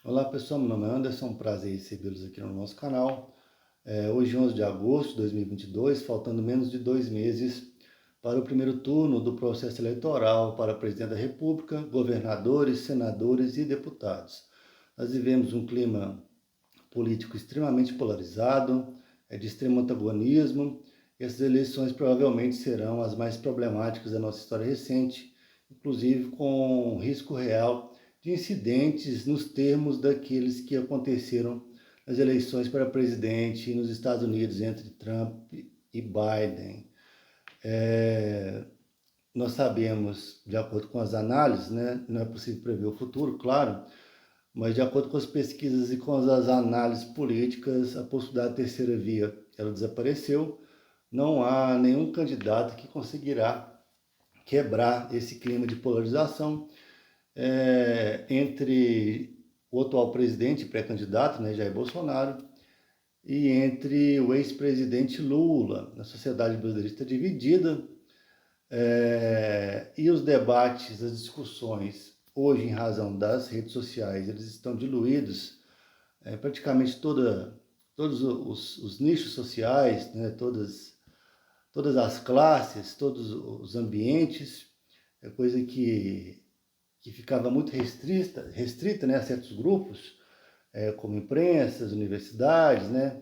Olá pessoal, meu nome é Anderson, um prazer recebê-los aqui no nosso canal. Hoje, 11 de agosto de 2022, faltando menos de 2 meses para o primeiro turno do processo eleitoral para presidente da República, governadores, senadores e deputados. Nós vivemos um clima político extremamente polarizado, de extremo antagonismo. Essas eleições provavelmente serão as mais problemáticas da nossa história recente, inclusive com risco real de incidentes nos termos daqueles que aconteceram nas eleições para presidente nos Estados Unidos entre Trump e Biden. Nós sabemos, de acordo com as análises, né, não é possível prever o futuro, claro, mas de acordo com as pesquisas e com as análises políticas, a possibilidade da terceira via ela desapareceu. Não há nenhum candidato que conseguirá quebrar esse clima de polarização entre o atual presidente pré-candidato, né, Jair Bolsonaro, e entre o ex-presidente Lula. A sociedade brasileira está dividida e os debates, as discussões, hoje, em razão das redes sociais, eles estão diluídos. Praticamente todos os nichos sociais, né, todas as classes, todos os ambientes, coisa que ficava muito restrita, né, a certos grupos, como imprensas, universidades, né,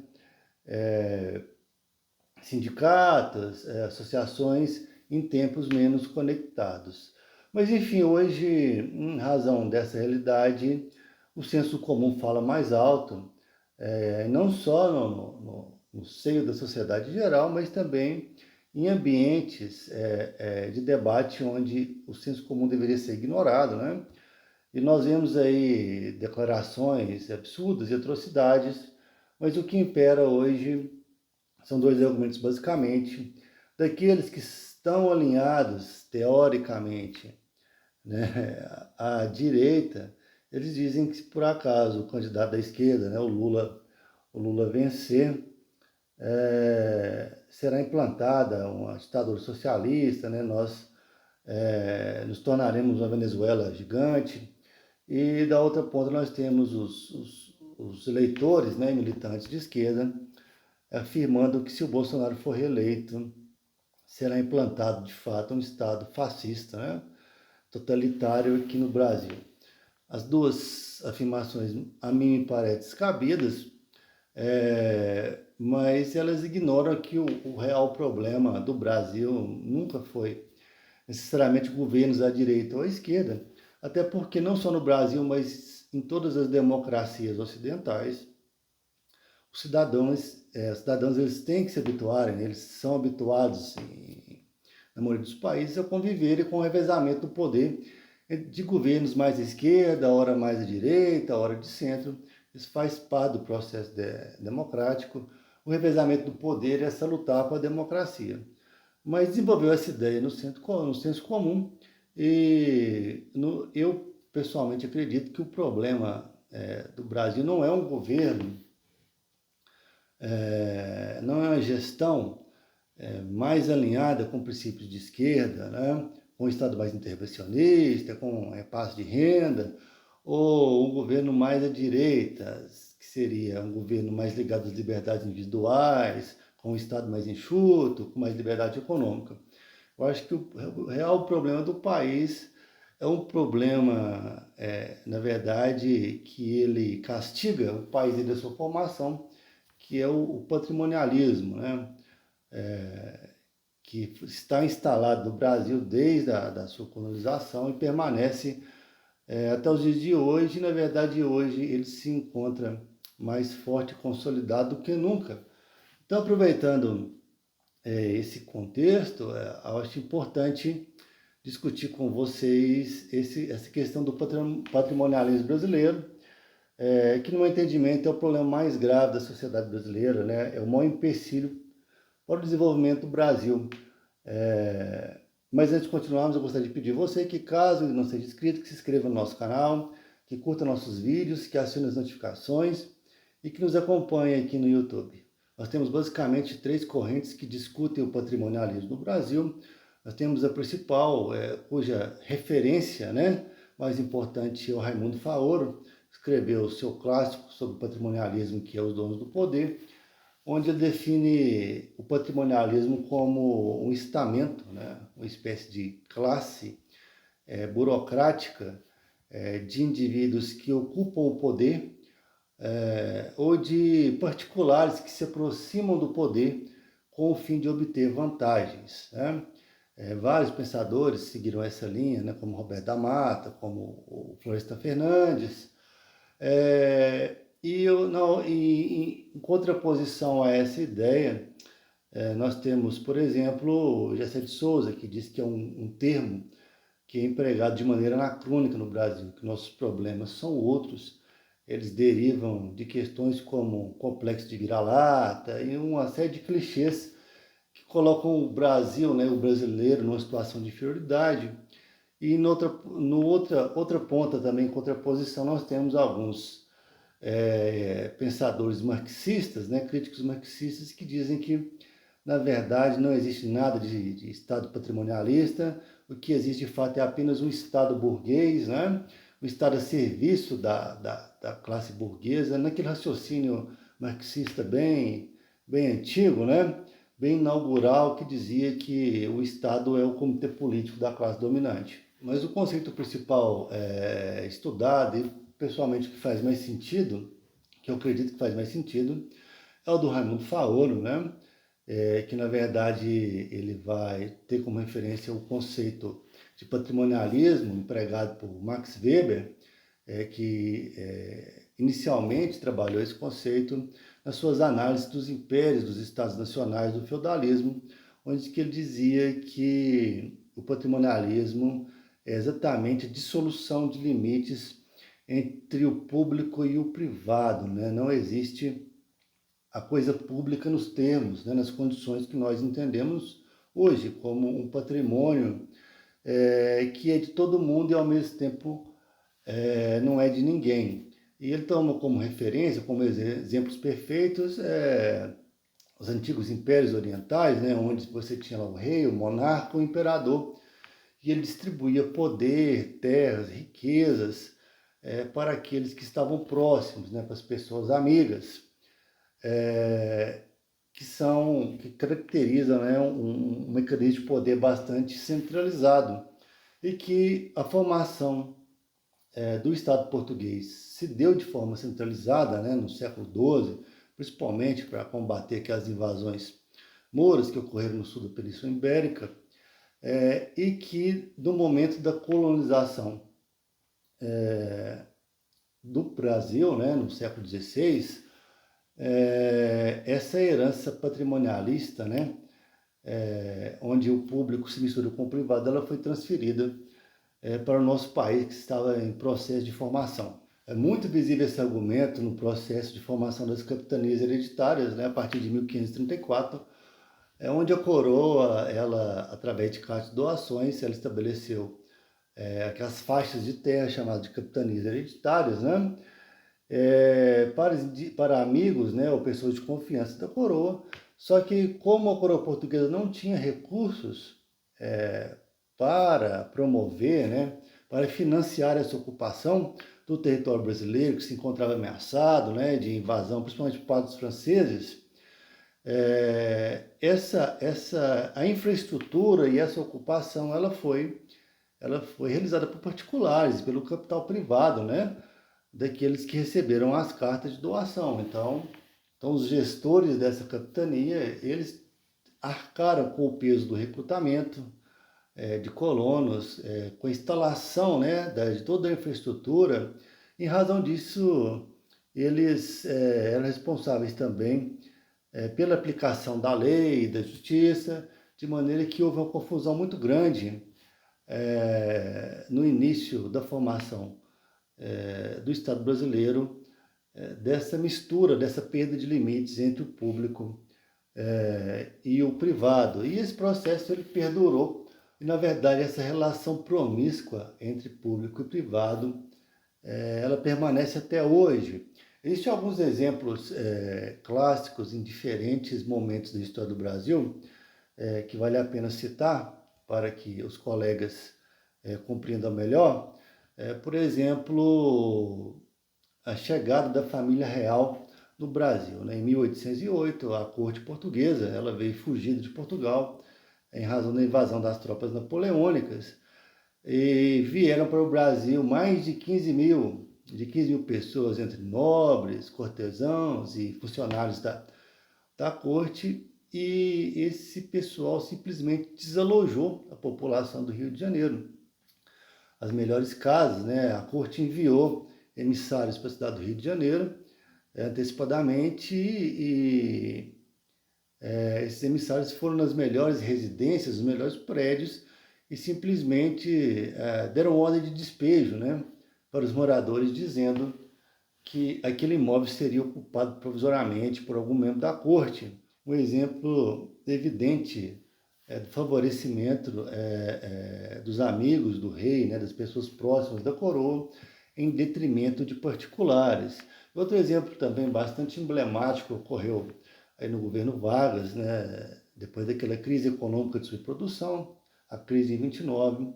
sindicatos, associações, em tempos menos conectados. Mas, enfim, hoje, em razão dessa realidade, o senso comum fala mais alto, não só no seio da sociedade geral, mas também em ambientes de debate onde o senso comum deveria ser ignorado, né? E nós vemos aí declarações absurdas e atrocidades, mas o que impera hoje são dois argumentos, basicamente, daqueles que estão alinhados, teoricamente, né, à direita. Eles dizem que, se por acaso o candidato da esquerda, né, o Lula vencer, será implantada uma ditadura socialista, né, nós nos tornaremos uma Venezuela gigante. E da outra ponta nós temos os eleitores, né, militantes de esquerda, afirmando que, se o Bolsonaro for reeleito, será implantado de fato um Estado fascista, né, totalitário aqui no Brasil. As duas afirmações, a mim, me parecem descabidas, mas elas ignoram que o real problema do Brasil nunca foi necessariamente governos à direita ou à esquerda, até porque não só no Brasil, mas em todas as democracias ocidentais, os cidadãos eles têm que se habituarem, né? Eles são habituados, na maioria dos países, a conviverem com o revezamento do poder de governos mais à esquerda, hora mais à direita, hora de centro. Isso faz parte do processo democrático. O revezamento do poder é salutar para a democracia. Mas desenvolveu essa ideia no senso comum, e eu pessoalmente acredito que o problema do Brasil não é um governo, não é uma gestão mais alinhada com princípios de esquerda, né? Com um Estado mais intervencionista, com repasse de renda, ou um governo mais à direita, que seria um governo mais ligado às liberdades individuais, com um Estado mais enxuto, com mais liberdade econômica. Eu acho que o real problema do país é um problema, na verdade, que ele castiga o país e da sua formação, que é o patrimonialismo, né? Que está instalado no Brasil desde a sua colonização e permanece até os dias de hoje. Na verdade, hoje ele se encontra mais forte e consolidado do que nunca. Então, aproveitando esse contexto, eu acho importante discutir com vocês essa questão do patrimonialismo brasileiro, que, no meu entendimento, é o problema mais grave da sociedade brasileira, né? É o maior empecilho para o desenvolvimento do Brasil. Mas antes de continuarmos, eu gostaria de pedir a você que, caso ainda não seja inscrito, que se inscreva no nosso canal, que curta nossos vídeos, que acione as notificações e que nos acompanhe aqui no YouTube. Nós temos basicamente 3 correntes que discutem o patrimonialismo no Brasil. Nós temos a principal, cuja referência, né, mais importante, é o Raimundo Faoro, escreveu o seu clássico sobre patrimonialismo, que é Os Donos do Poder, onde ele define o patrimonialismo como um estamento, né, uma espécie de classe burocrática de indivíduos que ocupam o poder ou de particulares que se aproximam do poder com o fim de obter vantagens, né? Vários pensadores seguiram essa linha, né, como Roberto da Mata, como o Florestan Fernandes, em contraposição a essa ideia, nós temos, por exemplo, Gessé de Souza, que diz que é um termo que é empregado de maneira anacrônica no Brasil, que nossos problemas são outros, eles derivam de questões como o complexo de vira-lata e uma série de clichês que colocam o Brasil, né, o brasileiro, numa situação de inferioridade. E outra ponta também, em contraposição, nós temos alguns pensadores marxistas, né, críticos marxistas, que dizem que, na verdade, não existe nada de Estado patrimonialista, o que existe, de fato, é apenas um Estado burguês, né, um Estado a serviço da classe burguesa, naquele raciocínio marxista bem antigo, né, bem inaugural, que dizia que o Estado é o comitê político da classe dominante. Mas o conceito principal estudado, e pessoalmente o que faz mais sentido, que eu acredito que faz mais sentido, é o do Raimundo Faolo, né? Que na verdade ele vai ter como referência o conceito de patrimonialismo empregado por Max Weber, que inicialmente trabalhou esse conceito nas suas análises dos impérios, dos estados nacionais, do feudalismo, onde que ele dizia que o patrimonialismo é exatamente a dissolução de limites entre o público e o privado, né? Não existe a coisa pública nos termos, né, nas condições que nós entendemos hoje, como um patrimônio que é de todo mundo e ao mesmo tempo não é de ninguém. E ele toma como referência, como exemplos perfeitos, os antigos impérios orientais, né, onde você tinha lá o rei, o monarca, o imperador, e ele distribuía poder, terras, riquezas para aqueles que estavam próximos, né, para as pessoas amigas. Que caracteriza, né, um mecanismo de poder bastante centralizado e que a formação do Estado português se deu de forma centralizada, né, no século XII, principalmente para combater aquelas invasões mouras que ocorreram no sul da Península Ibérica, e que no momento da colonização do Brasil, né, no século XVI, essa herança patrimonialista, né, onde o público se mistura com o privado, ela foi transferida para o nosso país, que estava em processo de formação. É muito visível esse argumento no processo de formação das capitanias hereditárias, né, a partir de 1534, onde a coroa, ela, através de cartas de doações, ela estabeleceu aquelas faixas de terra chamadas de capitanias hereditárias, né, para amigos, né, ou pessoas de confiança da coroa, só que como a coroa portuguesa não tinha recursos para promover, né, para financiar essa ocupação do território brasileiro, que se encontrava ameaçado, né, de invasão, principalmente por parte dos franceses, a infraestrutura e essa ocupação ela foi realizada por particulares, pelo capital privado, né, daqueles que receberam as cartas de doação. Então os gestores dessa capitania, eles arcaram com o peso do recrutamento de colonos, com a instalação, né, de toda a infraestrutura. Em razão disso, eles eram responsáveis também pela aplicação da lei e da justiça, de maneira que houve uma confusão muito grande no início da formação do Estado brasileiro, dessa mistura, dessa perda de limites entre o público e o privado. E esse processo ele perdurou, e na verdade essa relação promíscua entre público e privado, ela permanece até hoje. Existem alguns exemplos clássicos em diferentes momentos da história do Brasil, que vale a pena citar para que os colegas compreendam melhor. Por exemplo, a chegada da família real no Brasil. Né? Em 1808, a corte portuguesa ela veio fugida de Portugal em razão da invasão das tropas napoleônicas e vieram para o Brasil mais de 15 mil pessoas, entre nobres, cortesãos e funcionários da corte, e esse pessoal simplesmente desalojou a população do Rio de Janeiro. As melhores casas, né? A corte enviou emissários para a cidade do Rio de Janeiro antecipadamente e esses emissários foram nas melhores residências, nos melhores prédios e simplesmente deram ordem de despejo, né, para os moradores, dizendo que aquele imóvel seria ocupado provisoriamente por algum membro da corte. Um exemplo evidente do favorecimento dos amigos do rei, né, das pessoas próximas da coroa, em detrimento de particulares. Outro exemplo também bastante emblemático ocorreu aí no governo Vargas, né, depois daquela crise econômica de superprodução, a crise em 29,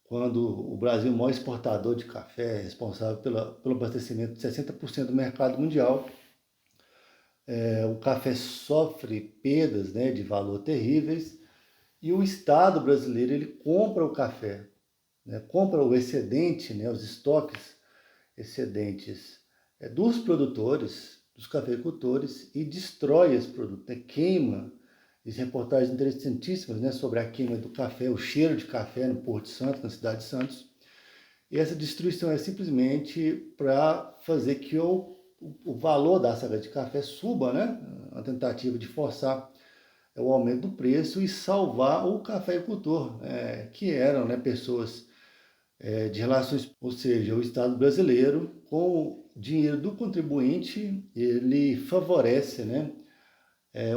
quando o Brasil, o maior exportador de café, responsável pelo abastecimento de 60% do mercado mundial, o café sofre perdas, né, de valor terríveis, e o Estado brasileiro ele compra o café, né, compra o excedente, né, os estoques excedentes dos produtores, dos cafeicultores, e destrói esse produto, né, queima. Existem reportagens interessantíssimas, né, sobre a queima do café, o cheiro de café no Porto de Santos, na cidade de Santos. E essa destruição é simplesmente para fazer que o valor da saca de café suba, né, uma tentativa de forçar o aumento do preço e salvar o cafeicultor, que eram, né, pessoas de relações, ou seja, o Estado brasileiro, com o dinheiro do contribuinte, ele favorece, né,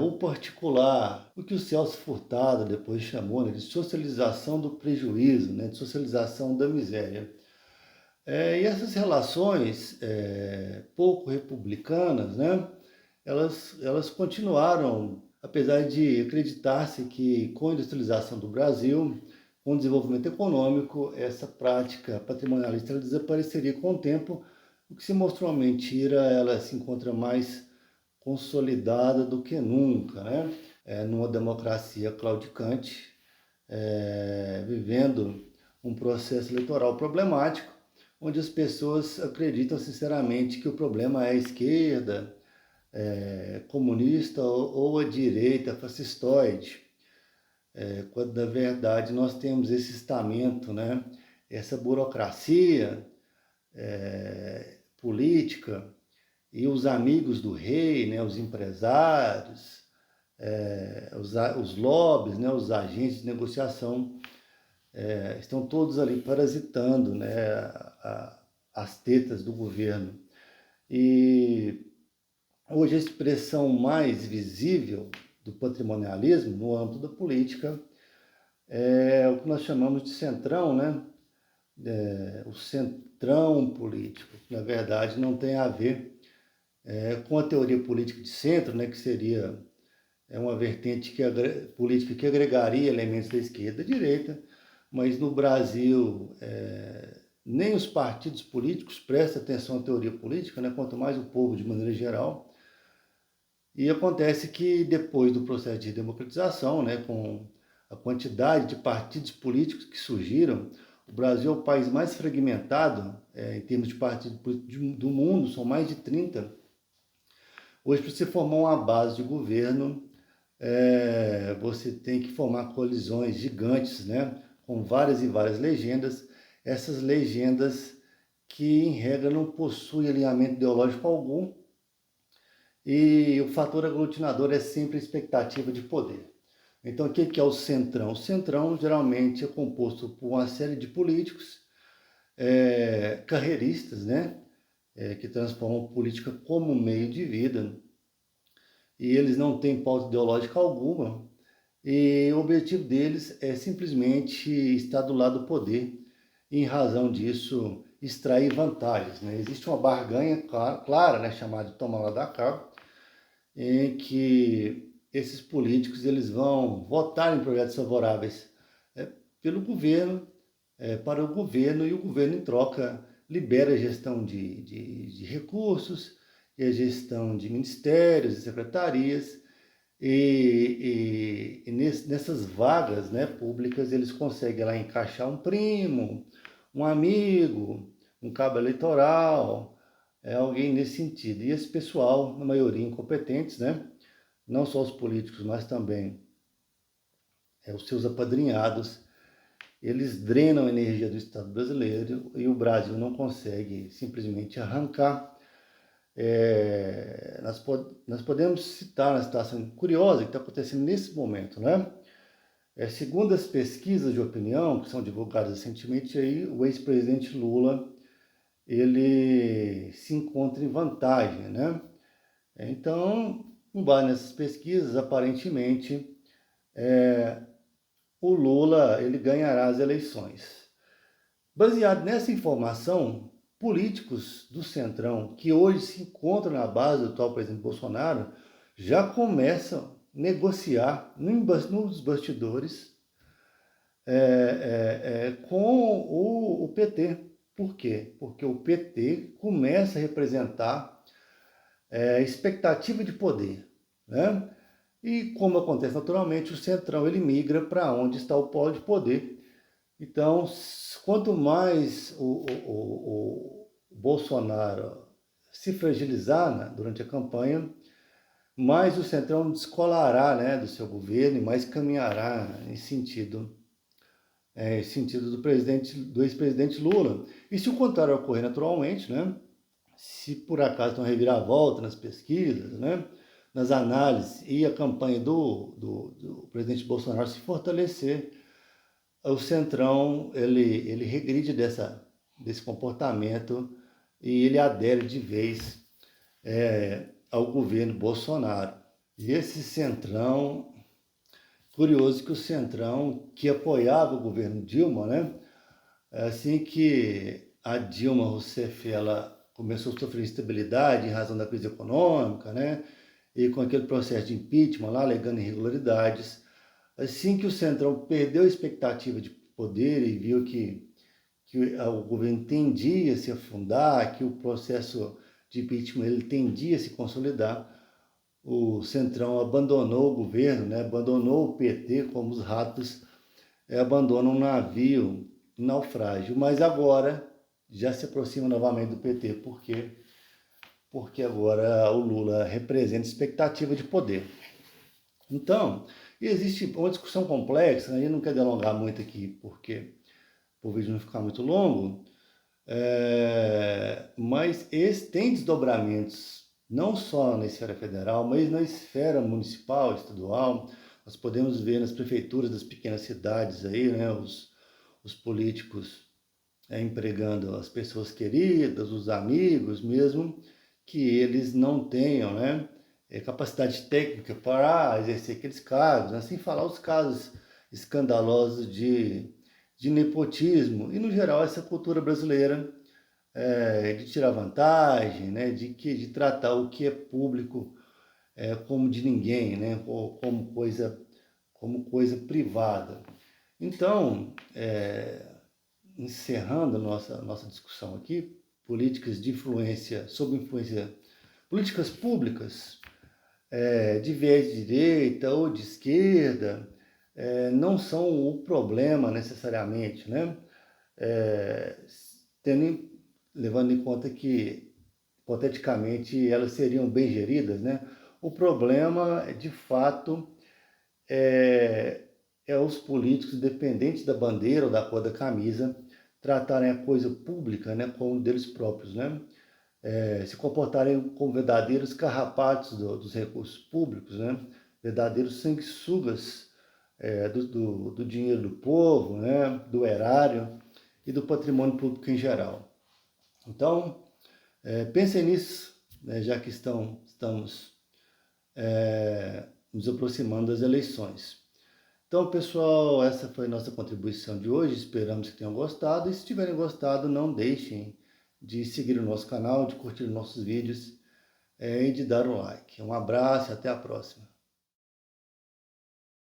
o particular, o que o Celso Furtado depois chamou, né, de socialização do prejuízo, né, de socialização da miséria. E essas relações pouco republicanas, né, elas continuaram, apesar de acreditar-se que com a industrialização do Brasil, com o desenvolvimento econômico, essa prática patrimonialista ela desapareceria com o tempo, o que se mostrou uma mentira. Ela se encontra mais consolidada do que nunca, né? Numa democracia claudicante, vivendo um processo eleitoral problemático, onde as pessoas acreditam sinceramente que o problema é a esquerda, comunista ou a direita fascistoide, quando na verdade nós temos esse estamento, né, essa burocracia política e os amigos do rei, né, os empresários, os lobbies, né, os agentes de negociação, estão todos ali parasitando, né, as tetas do governo. E hoje a expressão mais visível do patrimonialismo no âmbito da política é o que nós chamamos de centrão, né? O centrão político, que na verdade não tem a ver com a teoria política de centro, né? Que seria uma vertente política que agregaria elementos da esquerda e da direita, mas no Brasil nem os partidos políticos prestam atenção à teoria política, né? Quanto mais o povo de maneira geral. E acontece que depois do processo de democratização, né, com a quantidade de partidos políticos que surgiram, o Brasil é o país mais fragmentado em termos de partidos políticos do mundo, são mais de 30. Hoje, para você formar uma base de governo, você tem que formar coalizões gigantes, né, com várias e várias legendas. Essas legendas que, em regra, não possuem alinhamento ideológico algum, e o fator aglutinador é sempre a expectativa de poder. Então, o que é o centrão? O centrão geralmente é composto por uma série de políticos, carreiristas, né? Que transformam a política como meio de vida, e eles não têm pauta ideológica alguma, e o objetivo deles é simplesmente estar do lado do poder, e em razão disso extrair vantagens, né? Existe uma barganha clara, né, chamada de toma lá da cá, em que esses políticos eles vão votar em projetos favoráveis pelo governo, para o governo, e o governo em troca libera a gestão de recursos e a gestão de ministérios e secretarias, nessas vagas, né, públicas eles conseguem lá encaixar um primo, um amigo, um cabo eleitoral, alguém nesse sentido. E esse pessoal, na maioria incompetentes, né, não só os políticos, mas também os seus apadrinhados, eles drenam a energia do Estado brasileiro e o Brasil não consegue simplesmente arrancar. Nós podemos citar uma situação curiosa que está acontecendo nesse momento, né? Segundo as pesquisas de opinião que são divulgadas recentemente, aí, o ex-presidente Lula ele se encontra em vantagem, né? Então, com base nessas pesquisas, aparentemente, o Lula ele ganhará as eleições. Baseado nessa informação, políticos do Centrão, que hoje se encontram na base do atual presidente Bolsonaro, já começam a negociar nos bastidores com o PT. Por quê? Porque o PT começa a representar expectativa de poder, né? E como acontece naturalmente, o Centrão ele migra para onde está o polo de poder. Então, quanto mais o Bolsonaro se fragilizar, né, durante a campanha, mais o Centrão descolará, né, do seu governo e mais caminhará em sentido do ex-presidente Lula. E se o contrário ocorrer naturalmente, né, se por acaso não reviravolta nas pesquisas, né, nas análises e a campanha do presidente Bolsonaro se fortalecer, o Centrão ele regride desse comportamento e ele adere de vez ao governo Bolsonaro. E esse Centrão, curioso que o Centrão que apoiava o governo Dilma, né, assim que a Dilma Rousseff ela começou a sofrer instabilidade em razão da crise econômica, né, e com aquele processo de impeachment lá, alegando irregularidades, assim que o Centrão perdeu a expectativa de poder e viu que o governo tendia a se afundar, que o processo de impeachment ele tendia a se consolidar, o Centrão abandonou o governo, né, abandonou o PT como os ratos abandonam um navio em naufrágio. Mas agora já se aproxima novamente do PT. Por quê? Porque agora o Lula representa expectativa de poder. Então, existe uma discussão complexa, a gente não quer delongar muito aqui, porque o vídeo não ficar muito longo, mas esse tem desdobramentos, não só na esfera federal, mas na esfera municipal, estadual. Nós podemos ver nas prefeituras das pequenas cidades aí, né, os políticos empregando as pessoas queridas, os amigos mesmo, que eles não tenham, né, capacidade técnica para exercer aqueles cargos, né? Sem falar os casos escandalosos de nepotismo e, no geral, essa cultura brasileira de tirar vantagem, né? de tratar o que é público como de ninguém, né? Ou como coisa privada. Então, encerrando a nossa discussão aqui, políticas públicas de viés de direita ou de esquerda não são o problema necessariamente, né? Levando em conta que, hipoteticamente, elas seriam bem geridas, né? O problema, de fato, é os políticos, independentes da bandeira ou da cor da camisa, tratarem a coisa pública, né, como deles próprios, né? Se comportarem como verdadeiros carrapatos dos recursos públicos, né? Verdadeiros sanguessugas do dinheiro do povo, né? Do erário e do patrimônio público em geral. Então, pensem nisso, né, já que estamos nos aproximando das eleições. Então, pessoal, essa foi a nossa contribuição de hoje. Esperamos que tenham gostado. E se tiverem gostado, não deixem de seguir o nosso canal, de curtir nossos vídeos e de dar um like. Um abraço e até a próxima.